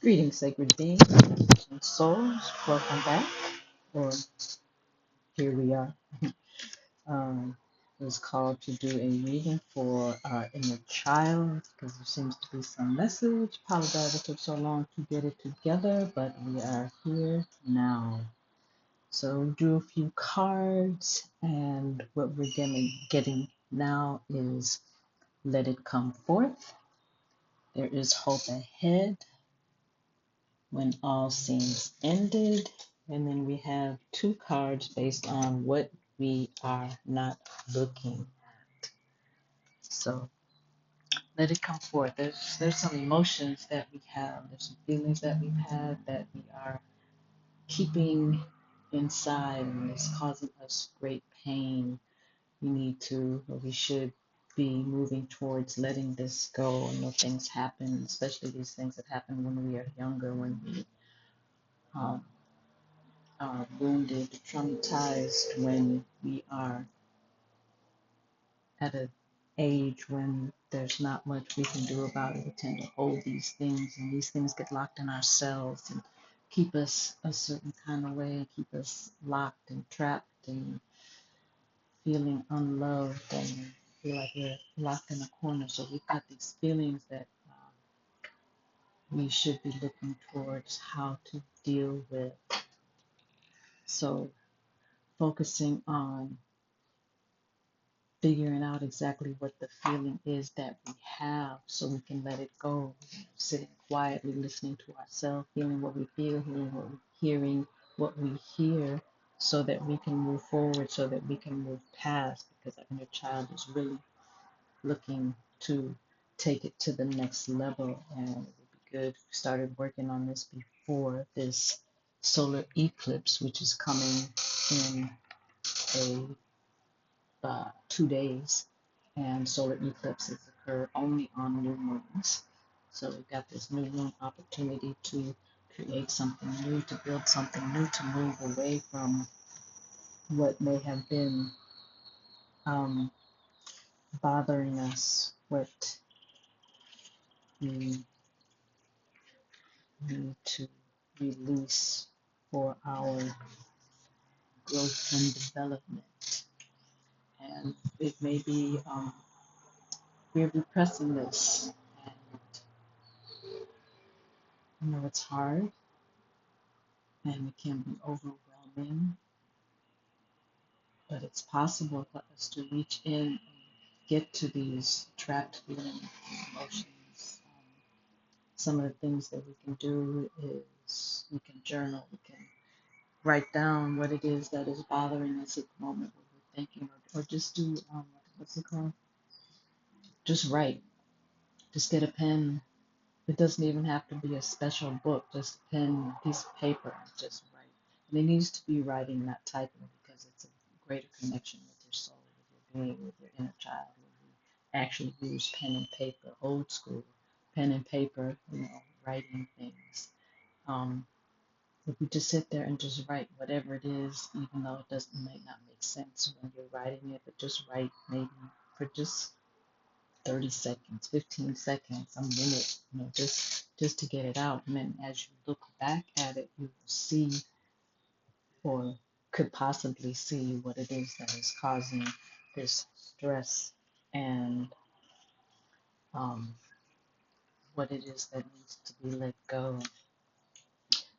Greetings, sacred beings and souls. Welcome back. Or here we are. I was called to do a reading for our inner child because there seems to be some message. Apologize it took so long to get it together, but we are here now. So we drew a few cards, and what we're getting now is let it come forth. There is hope ahead when all seems ended. And then we have two cards based on what we are not looking at. So let it come forth. There's some emotions that we have. There's some feelings that we've had that we are keeping inside and it's causing us great pain. We need to, or we should be moving towards letting this go. I know things happen, especially these things that happen when we are younger, when we um, are wounded, traumatized, when we are at an age when there's not much we can do about it. We tend to hold these things, and these things get locked in ourselves and keep us a certain kind of way, keep us locked and trapped and feeling unloved and feel like we're locked in a corner. So we've got these feelings that we should be looking towards how to deal with. So focusing on figuring out exactly what the feeling is that we have so we can let it go. Sitting quietly, listening to ourselves, feeling what we feel, hearing what we hear, so that we can move forward, so that we can move past, because our inner child is really looking to take it to the next level. And it would be good if we started working on this before this solar eclipse, which is coming in a 2 days, and solar eclipses occur only on new moons. So we've got this new moon opportunity to create something new, to build something new, to move away from what may have been um, bothering us, what we need to release for our growth and development. And it may be we're repressing this, and it's hard and it can be overwhelming, but it's possible for us to reach in and get to these trapped feelings and emotions. Some of the things that we can do is we can journal, we can write down what it is that is bothering us at the moment, what we're thinking, or just do, what's it called? Just write. Just get a pen. It doesn't even have to be a special book, just a pen, a piece of paper, and just write. And it needs to be writing, not typing, because it's a greater connection with your soul, with your being, with your inner child, when you actually use pen and paper, old school, pen and paper, writing things. Um, if we just sit there and just write whatever it is, even though might not make sense when you're writing it, but just write maybe for just 30 seconds, 15 seconds, a minute, just to get it out. And then as you look back at it, you will see, or could possibly see, what it is that is causing this stress, and um, what it is that needs to be let go.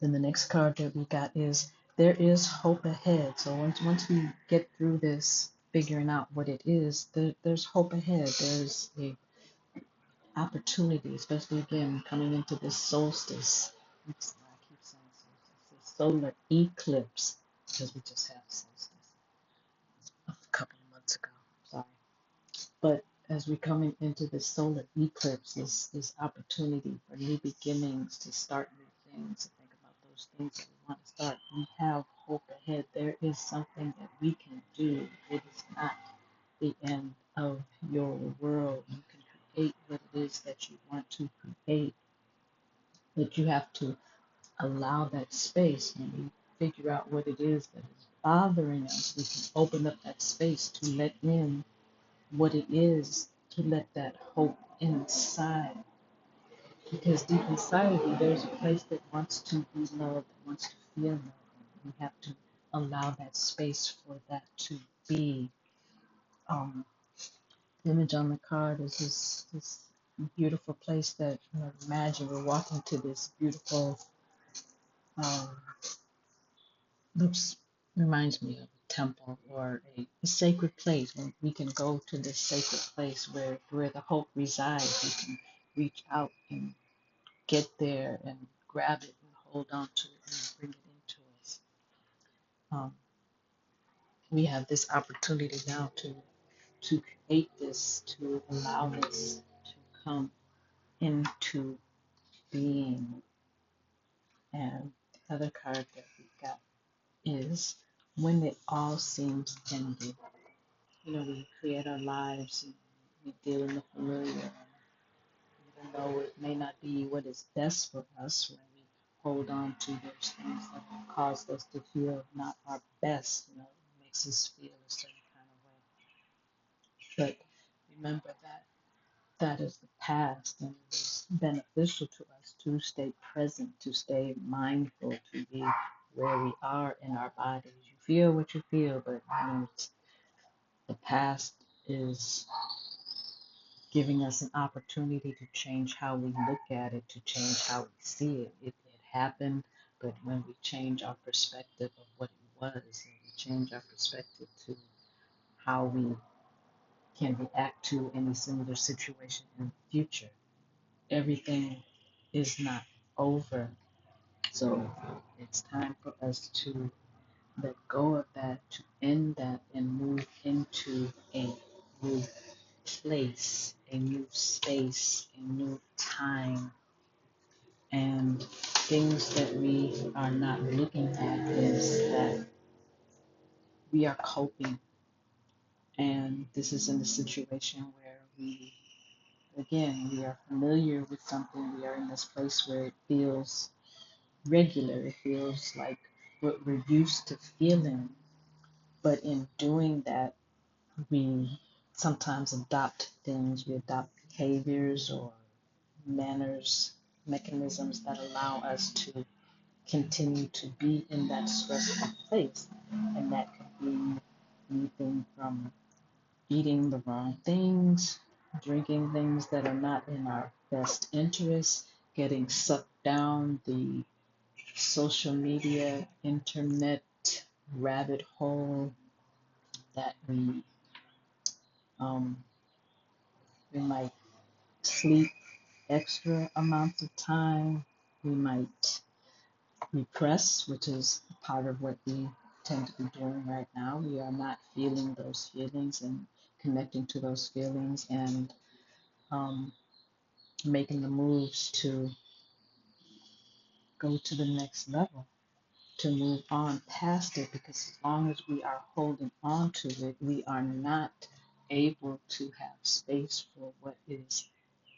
Then the next card that we got is there is hope ahead. So once we get through this, figuring out what it is, there's hope ahead. There's a opportunity, especially again coming into this solstice. Oops, I keep saying solstice. This solar eclipse, because we just had solstice a couple of months ago. Sorry, but as we're coming into this solar eclipse, this opportunity for new beginnings, to start new things, to think about those things that we want to start. We have hope ahead. There is something that we can do. It is not the end of your world. You can create what it is that you want to create, but you have to allow that space. When we figure out what it is that is bothering us, we can open up that space to let in what it is, to let that hope inside Because deep inside of you, there's a place that wants to be loved, that wants to feel loved. You have to allow that space for that to be. Um, the image on the card is this beautiful place that, imagine we're walking to this beautiful, um, looks, reminds me of a temple or a sacred place. When we can go to this sacred place where the hope resides, we can reach out and get there and grab it and hold on to it and bring it into us. Um, we have this opportunity now to create this, to allow this to come into being. And the other card that we got is when it all seems ended. We create our lives and we deal in the familiar. Even though it may not be what is best for us, when we hold on to those things that have caused us to feel not our best, it makes us feel a certain kind of way. But remember that that is the past, and it is beneficial to us to stay present, to stay mindful, to be where we are in our bodies. You feel what you feel, but the past is giving us an opportunity to change how we look at it, to change how we see it. It happened, but when we change our perspective of what it was, and we change our perspective to how we can react to any similar situation in the future, everything is not over. So it's time for us to let go of that, to end that, and move into a new place, a new space, a new time, and things that we are not looking at is that we are coping. And this is in a situation where we are familiar with something. We are in this place where it feels regular. It feels like what we're used to feeling. But in doing that, we sometimes adopt things. We adopt behaviors or manners, mechanisms that allow us to continue to be in that stressful place. And that could be anything from eating the wrong things, drinking things that are not in our best interest, getting sucked down the social media, internet rabbit hole that um, we might sleep extra amounts of time. We might repress, which is part of what we tend to be doing right now. We are not feeling those feelings and connecting to those feelings and um, making the moves to go to the next level, to move on past it, because as long as we are holding on to it, we are not able to have space for what is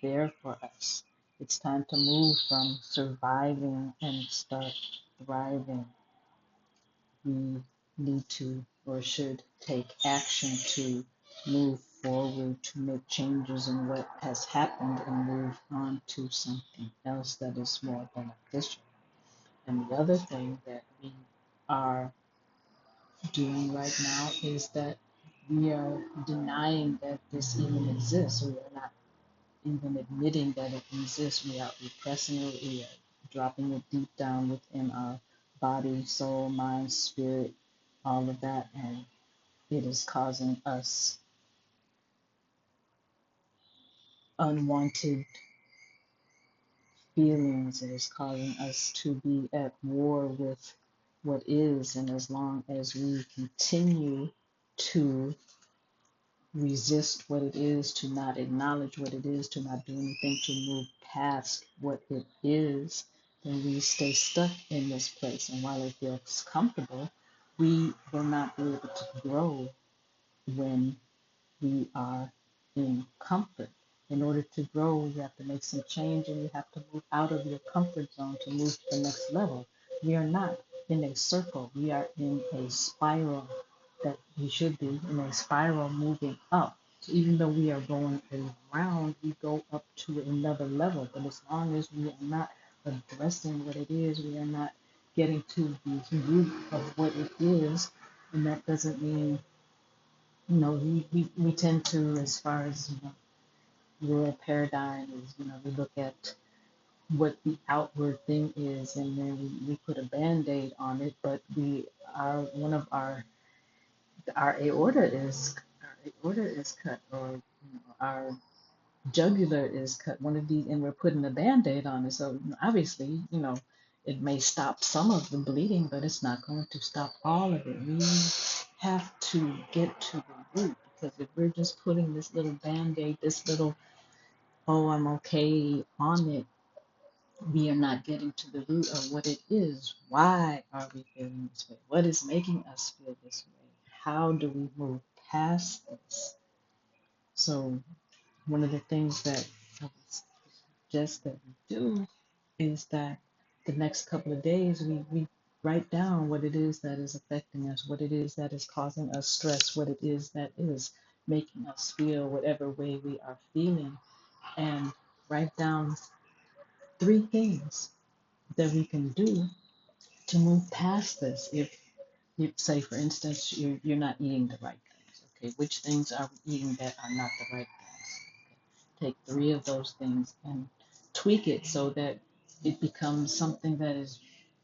there for us. It's time to move from surviving and start thriving. We need to or should take action to move forward, to make changes in what has happened and move on to something else that is more beneficial. And the other thing that we are doing right now is that we are denying that this even exists. We are not even admitting that it exists. We are repressing it. We are dropping it deep down within our body, soul, mind, spirit, all of that. And it is causing us unwanted feelings. It is causing us to be at war with what is. And as long as we continue to resist what it is, to not acknowledge what it is, to not do anything to move past what it is, then we stay stuck in this place. And while it feels comfortable, we will not be able to grow when we are in comfort. In order to grow, you have to make some change and you have to move out of your comfort zone to move to the next level. We are not in a circle, we are in a spiral that we should be in a spiral moving up. So even though we are going around, we go up to another level. But as long as we are not addressing what it is, we are not getting to the root of what it is. And that doesn't mean, we tend to, as far as, rural paradigm is, we look at what the outward thing is, and then we put a band-aid on it, but we are one of our aorta is cut, or our jugular is cut, one of these, and we're putting a band-aid on it. So obviously, it may stop some of the bleeding, but it's not going to stop all of it. We have to get to the root, because if we're just putting this little band-aid, this little, oh, I'm okay on it, we are not getting to the root of what it is. Why are we feeling this way? What is making us feel this way? How do we move past this? So one of the things that I would suggest that we do is that the next couple of days we write down what it is that is affecting us, what it is that is causing us stress, what it is that is making us feel whatever way we are feeling, and write down three things that we can do to move past this. If you say, for instance, you're not eating the right things, okay, which things are we eating that are not the right things? Okay. Take three of those things and tweak it so that it becomes something that is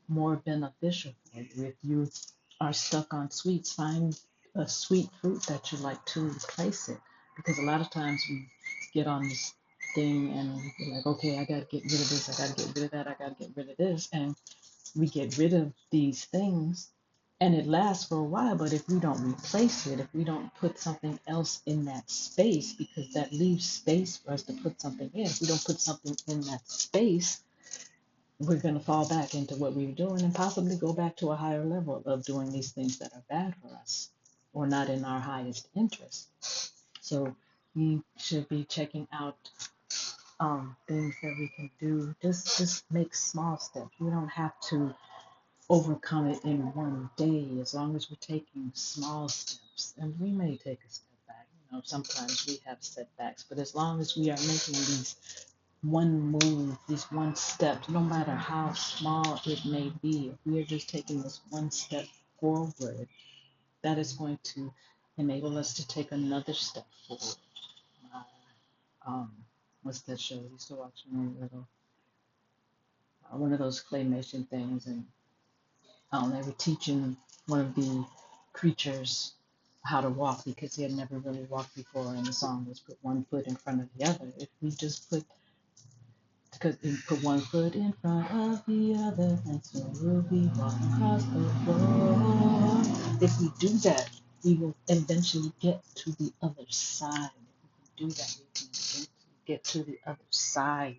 more beneficial for you. If you are stuck on sweets, find a sweet fruit that you like to replace it. Because a lot of times we get on this thing and we're like, okay, I got to get rid of this, I got to get rid of that, I got to get rid of this. And we get rid of these things and it lasts for a while, but if we don't replace it, if we don't put something else in that space, because that leaves space for us to put something in, if we don't put something in that space, we're going to fall back into what we were doing and possibly go back to a higher level of doing these things that are bad for us or not in our highest interest. So we should be checking out things that we can do. Just make small steps. We don't have to overcome it in one day, as long as we're taking small steps. And we may take a step back. Sometimes we have setbacks, but as long as we are making these one move, these one step, no matter how small it may be, if we are just taking this one step forward, that is going to enable us to take another step forward. Um, what's that show? I used to watch little, one of those claymation things, and they were teaching one of the creatures how to walk because he had never really walked before, and the song was put one foot in front of the other. If we just because we put one foot in front of the other, and so we'll be walking across the floor. If we do that, we will eventually get to the other side. If we do that, we can get to the other side.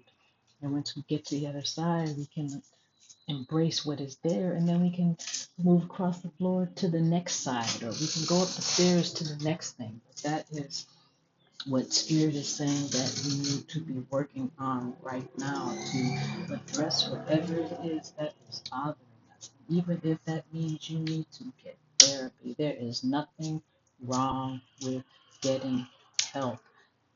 And once we get to the other side, we can embrace what is there, and then we can move across the floor to the next side, or we can go up the stairs to the next thing. But that is what Spirit is saying that we need to be working on right now to address whatever it is that is bothering us. Even if that means you need to get therapy, there is nothing wrong with getting help.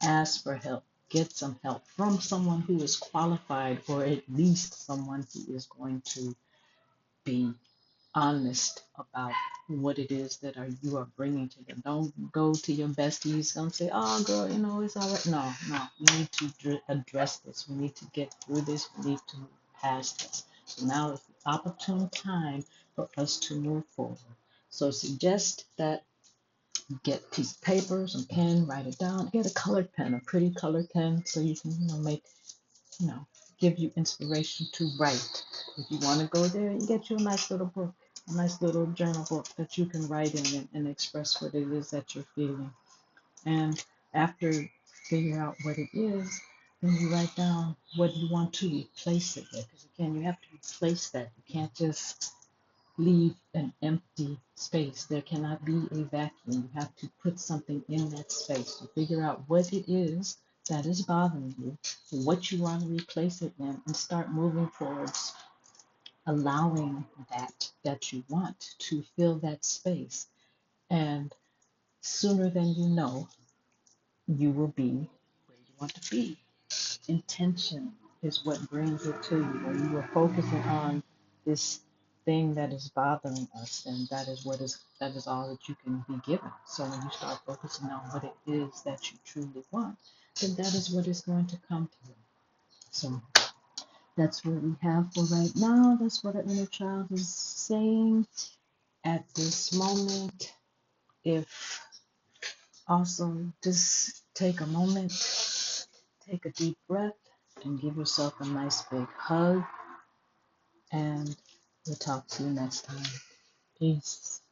Ask for help. Get some help from someone who is qualified, or at least someone who is going to be honest about what it is that you are bringing to them. Don't go to your besties and say, "Oh, girl, it's all right." No, no. We need to address this. We need to get through this. We need to move past this. So now is the opportune time for us to move forward. So suggest that you get a piece of paper, some pen, write it down. Get a colored pen, a pretty colored pen, so you can, make you know, give you inspiration to write. If you want to go there, you get you a nice little book, a nice little journal book that you can write in and express what it is that you're feeling. And after figure out what it is, then you write down what you want to replace it with. Because again, you have to replace that. You can't just leave an empty space. There cannot be a vacuum. You have to put something in that space. So figure out what it is that is bothering you, what you want to replace it in, and start moving towards allowing that you want to fill that space. And sooner than you know, you will be where you want to be. Intention is what brings it to you. When you are focusing on this thing that is bothering us, and that is all that you can be given. So when you start focusing on what it is that you truly want, then that is what is going to come to you. So that's what we have for right now. That's what our inner child is saying at this moment. If also just take a moment, take a deep breath, and give yourself a nice big hug. And we'll talk to you next time. Peace.